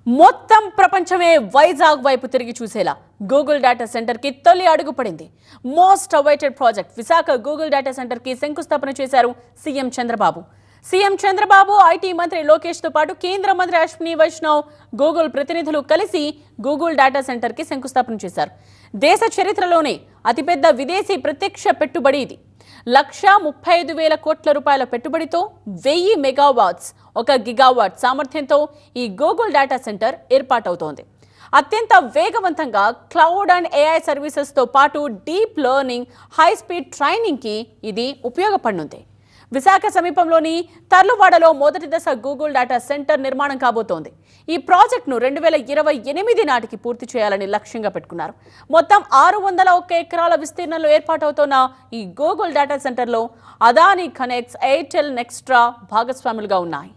మొత్తం ప్రపంచమే వైజాగ్ వైపు తిరిగి చూసేలా గూగుల్ డేటా సెంటర్ కి తొలి అడుగు పడింది. Most awaited project Visakha Google data centre కి శంకుస్థాపన చేశారు సీఎం చంద్రబాబు. ఐటీ మంత్రి లోకేష్ తో పాటు కేంద్ర మంత్రి అశ్విని వైష్ణవ్, గూగుల్ ప్రతినిధులు కలిసి గూగుల్ డేటా సెంటర్ కి శంకుస్థాపన చేశారు. దేశ చరిత్రలోనే అతిపెద్ద విదేశీ ప్రత్యక్ష పెట్టుబడి ఇది. 1,35,000 కోట్ల రూపాయల పెట్టుబడితో 1000 మెగావాట్స్ 1 గిగావాట్ సామర్థ్యంతో ఈ గూగుల్ డేటా సెంటర్ ఏర్పాటవుతోంది. అత్యంత వేగవంతంగా క్లౌడ్ అండ్ ఏఐ సర్వీసెస్ తో పాటు deep learning, high speed training కి ఇది ఉపయోగపడనుంది. విశాఖ సమీపంలోని తర్లువాడలో మొదటి దశ గూగుల్ డేటా సెంటర్ నిర్మాణం కాబోతోంది. ఈ ప్రాజెక్టును 2028 నాటికి పూర్తి చేయాలని లక్ష్యంగా పెట్టుకున్నారు. మొత్తం 601 ఎకరాల విస్తీర్ణంలో ఏర్పాటవుతున్న ఈ గూగుల్ డేటా సెంటర్లో అదానీ కనెక్ట్స్, ఎయిర్టెల్, నెక్స్ట్రా భాగస్వాములుగా ఉన్నాయి.